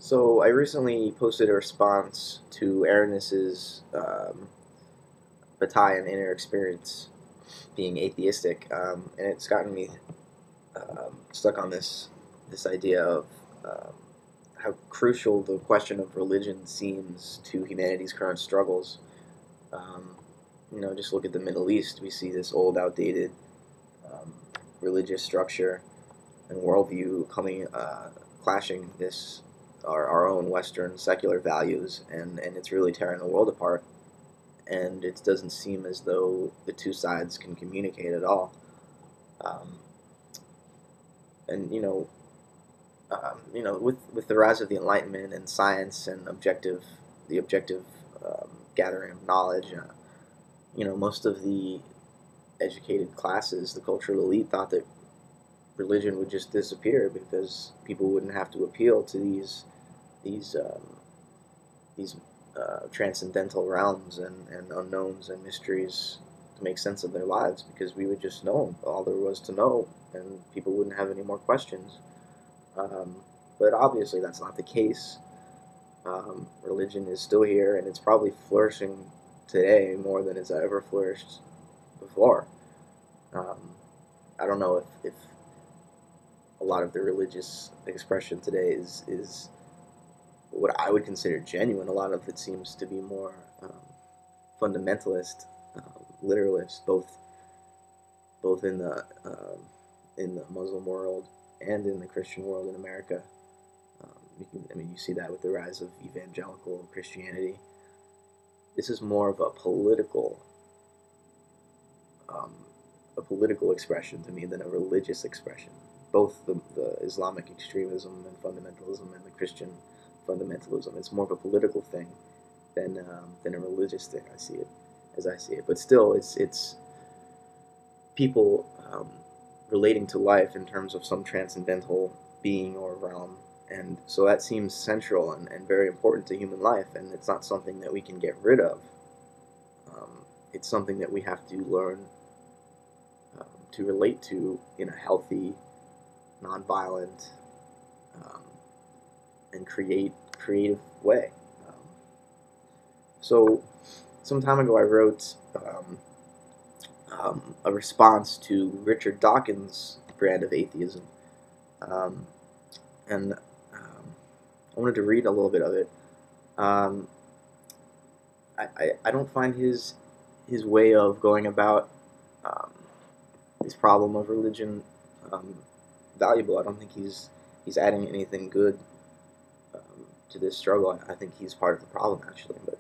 So I recently posted a response to Aranis's Bataille and inner experience being atheistic, and it's gotten me stuck on this idea of um, how crucial the question of religion seems to humanity's current struggles. Um, just look at the Middle East. We see this old, outdated um, religious structure and worldview clashing our own Western secular values, and it's really tearing the world apart. And it doesn't seem as though the two sides can communicate at all. Um, and with the rise of the Enlightenment and science and the objective gathering of knowledge, most of the educated classes, the cultural elite, thought that religion would just disappear because people wouldn't have to appeal to these um, these transcendental realms and unknowns and mysteries to make sense of their lives, because we would just know all there was to know and people wouldn't have any more questions. Um, but obviously that's not the case. Religion is still here, and it's probably flourishing today more than it's ever flourished before. Um, I don't know if a lot of the religious expression today is what I would consider genuine. A lot of it seems to be more fundamentalist, literalist, both in the Muslim world and in the Christian world in America. You see that with the rise of evangelical Christianity. This is more of um, a political expression to me than a religious expression. Both the Islamic extremism and fundamentalism and the Christian fundamentalism. It's more of a political thing than a religious thing. I see it. But still, it's people relating to life in terms of some transcendental being or realm. And so that seems central and very important to human life, and it's not something that we can get rid of. It's something that we have to learn to relate to in a healthy, nonviolent, um, and creative way. Um, so, some time ago, I wrote a response to Richard Dawkins' brand of atheism, um, and I wanted to read a little bit of it. Um, I don't find his way of going about um, this problem of religion um, valuable. I don't think he's adding anything good to this struggle. I think he's part of the problem, actually. But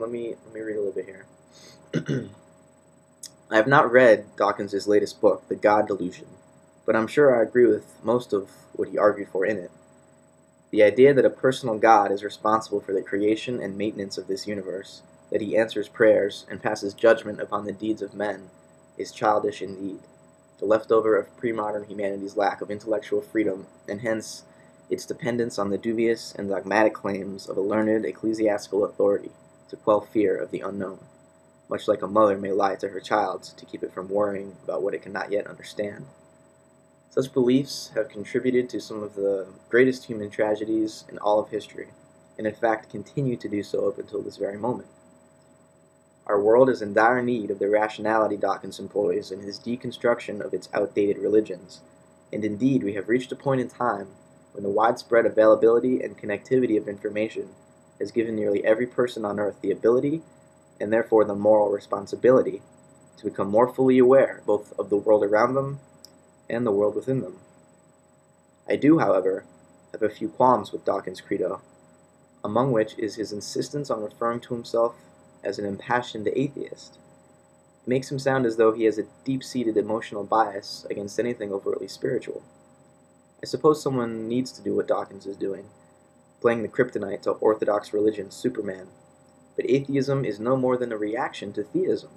let me read a little bit here. I have not read Dawkins' latest book, The God Delusion, but I'm sure I agree with most of what he argued for in it. The idea that a personal God is responsible for the creation and maintenance of this universe, that he answers prayers and passes judgment upon the deeds of men, is childish indeed, the leftover of pre-modern humanity's lack of intellectual freedom, and hence its dependence on the dubious and dogmatic claims of a learned ecclesiastical authority to quell fear of the unknown, much like a mother may lie to her child to keep it from worrying about what it cannot yet understand. Such beliefs have contributed to some of the greatest human tragedies in all of history, and in fact continue to do so up until this very moment. Our world is in dire need of the rationality Dawkins employs in his deconstruction of its outdated religions, and indeed we have reached a point in time when the widespread availability and connectivity of information has given nearly every person on earth the ability, and therefore the moral responsibility, to become more fully aware both of the world around them and the world within them. I do, however, have a few qualms with Dawkins' credo, among which is his insistence on referring to himself as an impassioned atheist. It makes him sound as though he has a deep-seated emotional bias against anything overtly spiritual. I suppose someone needs to do what Dawkins is doing, playing the kryptonite to orthodox religion's Superman, but atheism is no more than a reaction to theism.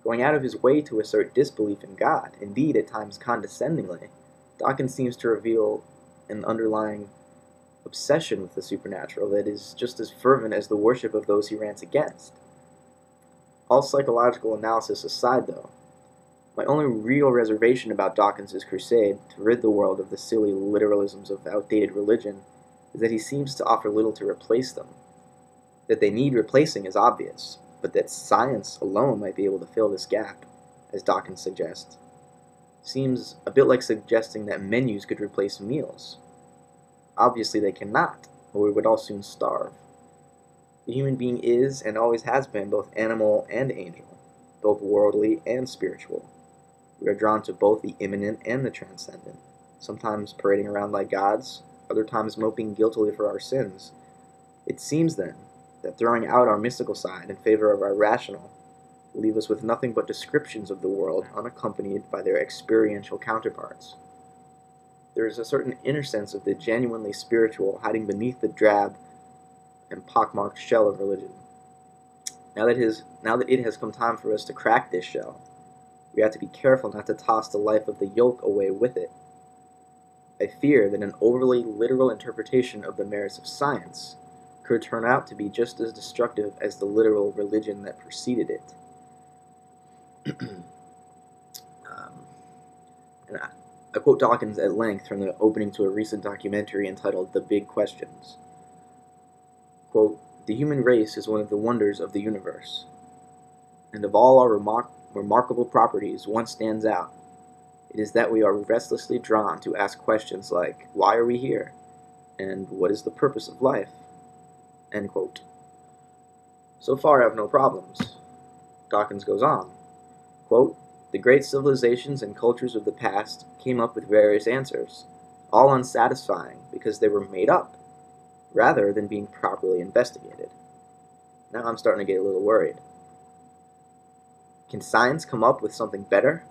Going out of his way to assert disbelief in God, indeed at times condescendingly, Dawkins seems to reveal an underlying obsession with the supernatural that is just as fervent as the worship of those he rants against. All psychological analysis aside, though, my only real reservation about Dawkins' crusade to rid the world of the silly literalisms of outdated religion is that he seems to offer little to replace them. That they need replacing is obvious, but that science alone might be able to fill this gap, as Dawkins suggests, seems a bit like suggesting that menus could replace meals. Obviously they cannot, or we would all soon starve. The human being is and always has been both animal and angel, both worldly and spiritual. We are drawn to both the immanent and the transcendent, sometimes parading around like gods, other times moping guiltily for our sins. It seems, then, that throwing out our mystical side in favor of our rational will leave us with nothing but descriptions of the world unaccompanied by their experiential counterparts. There is a certain inner sense of the genuinely spiritual hiding beneath the drab and pockmarked shell of religion. Now that it has come time for us to crack this shell, we have to be careful not to toss the life of the yoke away with it. I fear that an overly literal interpretation of the merits of science could turn out to be just as destructive as the literal religion that preceded it. And I quote Dawkins at length from the opening to a recent documentary entitled The Big Questions. Quote, "The human race is one of the wonders of the universe, and of all our remarkable properties, one stands out. It is that we are restlessly drawn to ask questions like, why are we here? And what is the purpose of life?" End quote. So far I have no problems. Dawkins goes on, quote, "The great civilizations and cultures of the past came up with various answers, all unsatisfying because they were made up, rather than being properly investigated." Now I'm starting to get a little worried. Can science come up with something better?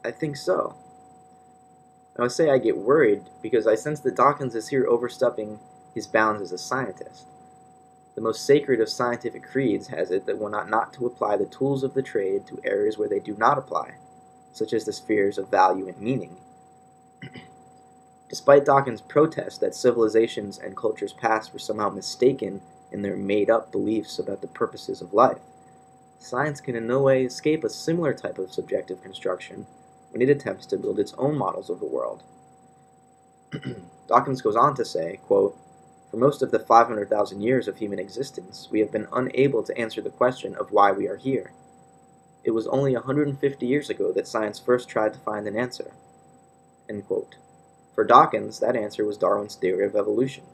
I think so. I would say I get worried because I sense that Dawkins is here overstepping his bounds as a scientist. The most sacred of scientific creeds has it that one ought not to apply the tools of the trade to areas where they do not apply, such as the spheres of value and meaning. Despite Dawkins' protest that civilizations and cultures past were somehow mistaken in their made-up beliefs about the purposes of life, science can in no way escape a similar type of subjective construction when it attempts to build its own models of the world. Dawkins goes on to say, quote, "For most of the 500,000 years of human existence, we have been unable to answer the question of why we are here. It was only 150 years ago that science first tried to find an answer." End quote. For Dawkins, that answer was Darwin's theory of evolution.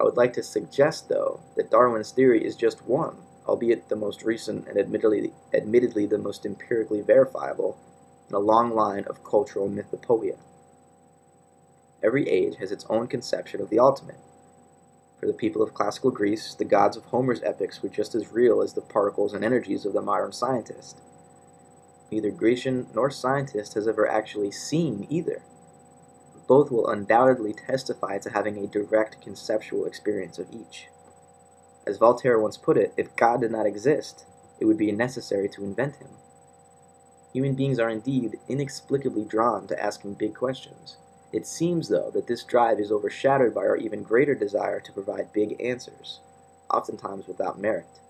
I would like to suggest, though, that Darwin's theory is just one, albeit the most recent and admittedly the most empirically verifiable, in a long line of cultural mythopoeia. Every age has its own conception of the ultimate. For the people of classical Greece, the gods of Homer's epics were just as real as the particles and energies of the modern scientist. Neither Grecian nor scientist has ever actually seen either. Both will undoubtedly testify to having a direct conceptual experience of each. As Voltaire once put it, if God did not exist, it would be necessary to invent him. Human beings are indeed inexplicably drawn to asking big questions. It seems, though, that this drive is overshadowed by our even greater desire to provide big answers, oftentimes without merit.